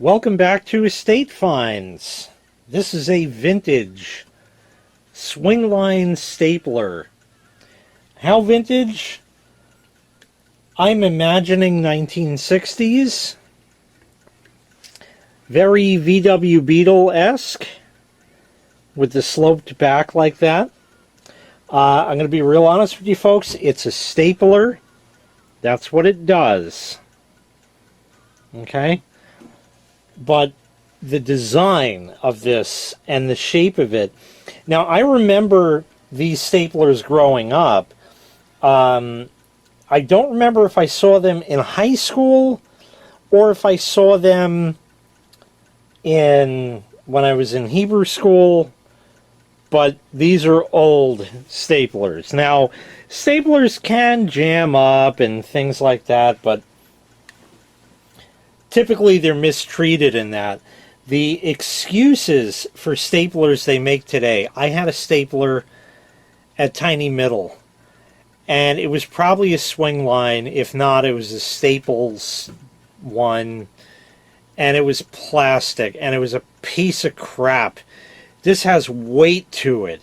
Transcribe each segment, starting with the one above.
Welcome back to Estate Finds. This is a vintage Swingline stapler. How vintage? I'm imagining 1960s. Very VW Beetle-esque with the sloped back like that. I'm going to be real honest with you folks. It's a stapler. That's what it does. Okay? But the design of this and the shape of it. Now, I remember these staplers growing up. I don't remember if I saw them in high school or if I saw them when I was in Hebrew school. But these are old staplers. Now, staplers can jam up and things like that, but typically they're mistreated in that. The excuses for staplers they make today, I had a stapler at Tiny Middle, and it was probably a Swingline. If not, it was a Staples one, and it was plastic, and it was a piece of crap. This has weight to it.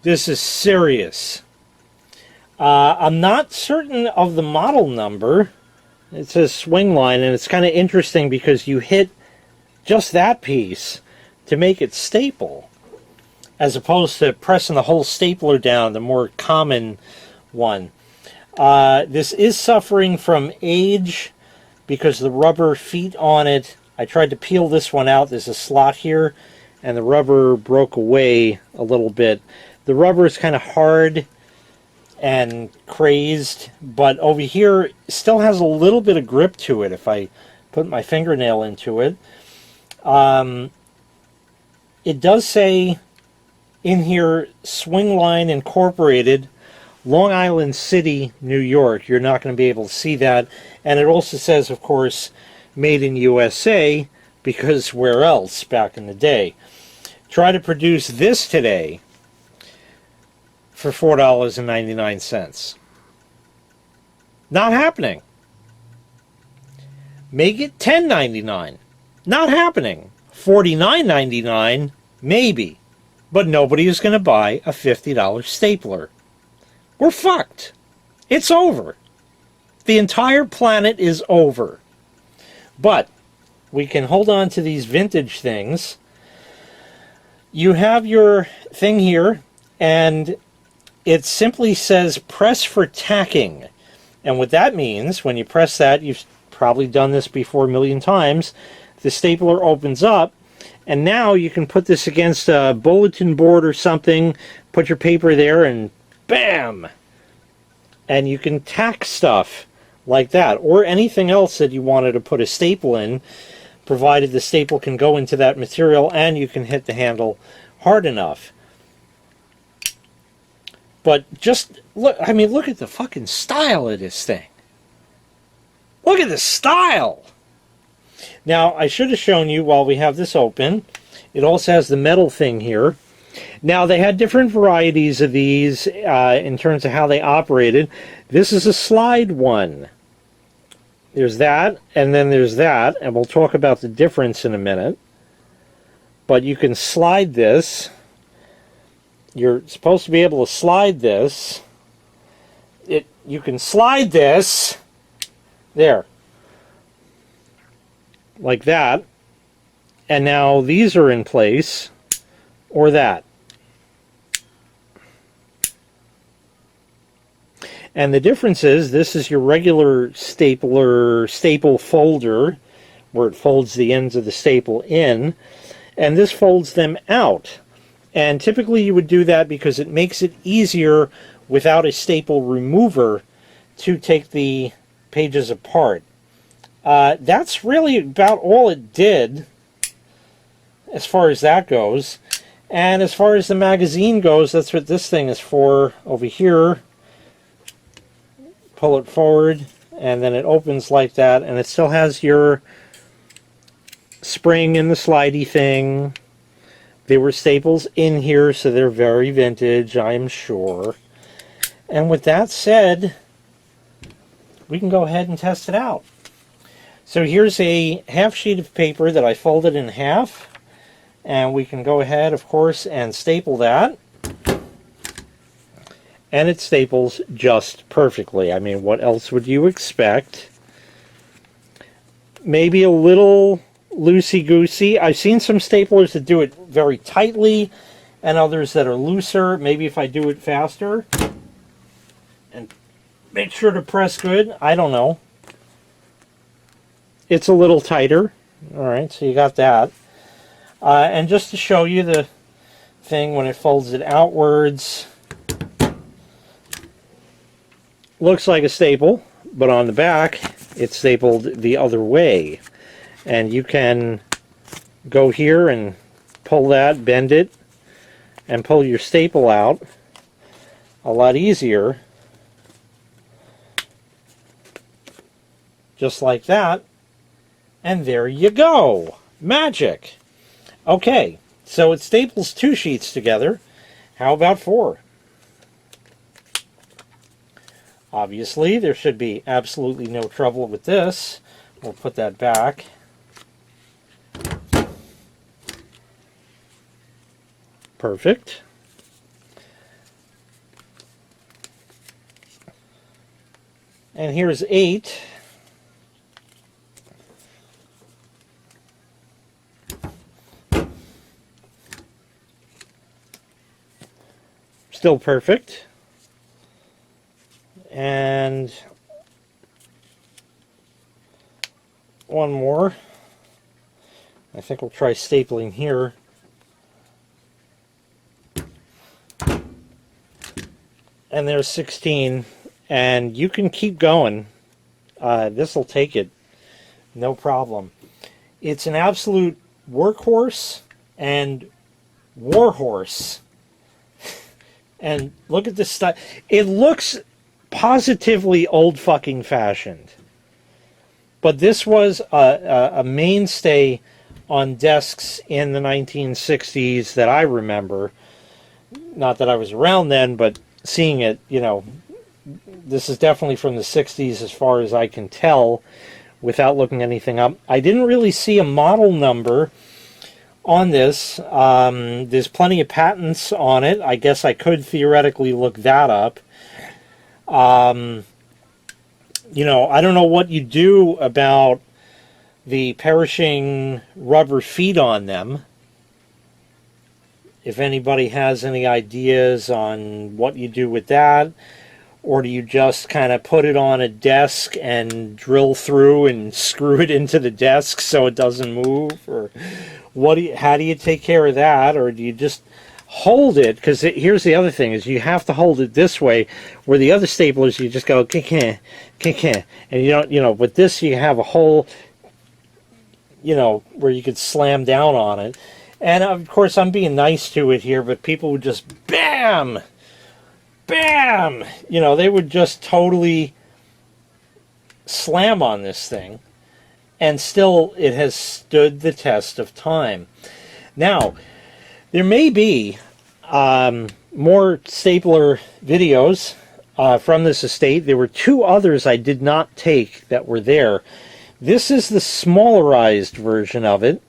This is serious. I'm not certain of the model number. It says Swingline, and it's kind of interesting because you hit just that piece to make it staple, as opposed to pressing the whole stapler down, the more common one. This is suffering from age because the rubber feet on it, I tried to peel this one out. There's a slot here, and the rubber broke away a little bit. The rubber is kind of hard and crazed, but over here still has a little bit of grip to it if I put my fingernail into it. It does say in here Swingline Incorporated, Long Island City, New York. You're not going to be able to see that. And it also says, of course, made in USA, because where else back in the day? Try to produce this today for $4.99. Not happening. Make it $10.99. Not happening. $49.99, maybe. But nobody is going to buy a $50 stapler. We're fucked. It's over. The entire planet is over. But we can hold on to these vintage things. You have your thing here, and it simply says press for tacking. And what that means, when you press that, you've probably done this before a million times, the stapler opens up, and now you can put this against a bulletin board or something, put your paper there, and bam! And you can tack stuff like that, or anything else that you wanted to put a staple in, provided the staple can go into that material and you can hit the handle hard enough. But just look, I mean, look at the fucking style of this thing. Look at the style. Now, I should have shown you while we have this open. It also has the metal thing here. Now, they had different varieties of these in terms of how they operated. This is a slide one. There's that, and then there's that, and we'll talk about the difference in a minute. But you can slide this. You're supposed to be able to slide this. You can slide this. There. Like that. And now these are in place. Or that. And the difference is, this is your regular staple folder, where it folds the ends of the staple in, and this folds them out. And typically you would do that because it makes it easier without a staple remover to take the pages apart. That's really about all it did as far as that goes. And as far as the magazine goes, that's what this thing is for over here. Pull it forward, and then it opens like that, and it still has your spring and the slidey thing. There were staples in here, so they're very vintage, I'm sure. And with that said, we can go ahead and test it out. So here's a half sheet of paper that I folded in half, and we can go ahead, of course, and staple that. And it staples just perfectly. I mean, what else would you expect? Maybe a little loosey-goosey. I've seen some staplers that do it very tightly and others that are looser. Maybe if I do it faster and make sure to press good. I don't know. It's a little tighter. All right, so you got that. And just to show you the thing when it folds it outwards, looks like a staple, but on the back it's stapled the other way. And you can go here and pull that, bend it, and pull your staple out a lot easier. Just like that. And there you go. Magic. Okay, so it staples 2 sheets together. How about 4? Obviously, there should be absolutely no trouble with this. We'll put that back. Perfect. And here's 8. Still perfect. And one more. I think we'll try stapling here. And there's 16. And you can keep going. This will take it. No problem. It's an absolute workhorse and warhorse. And look at this stuff. It looks positively old fucking fashioned. But this was a mainstay on desks in the 1960s that I remember. Not that I was around then, but seeing it, you know, this is definitely from the 60s as far as I can tell without looking anything up. I didn't really see a model number on this. There's plenty of patents on it. I guess I could theoretically look that up. You know, I don't know what you do about the perishing rubber feet on them. If anybody has any ideas on what you do with that, or do you just kind of put it on a desk and drill through and screw it into the desk so it doesn't move, or how do you take care of that, or do you just hold it? Because here's the other thing: is you have to hold it this way, where the other staplers you just go and you don't, you know. But this you have a hole, you know, where you could slam down on it. And of course, I'm being nice to it here, but people would just bam, bam. You know, they would just totally slam on this thing, and still it has stood the test of time. Now, there may be more stapler videos from this estate. There were 2 others I did not take that were there. This is the smallerized version of it.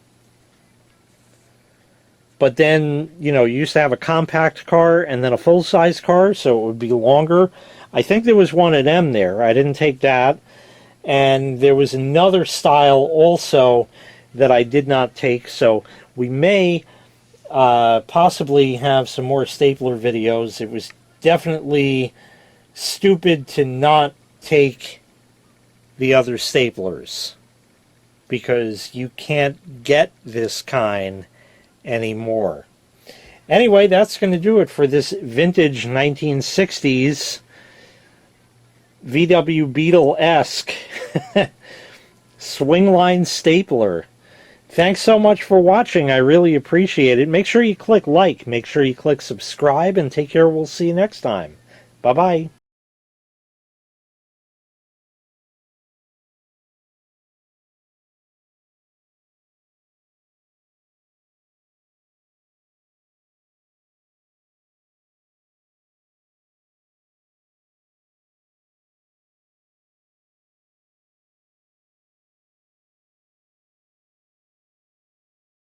But then, you know, you used to have a compact car and then a full-size car, so it would be longer. I think there was one at M there. I didn't take that. And there was another style also that I did not take, so we may possibly have some more stapler videos. It was definitely stupid to not take the other staplers, because you can't get this kind anymore. Anyway, that's going to do it for this vintage 1960s VW Beetle-esque Swingline stapler. Thanks so much for watching. I really appreciate it. Make sure you click like, make sure you click subscribe, and take care. We'll see you next time. Bye-bye.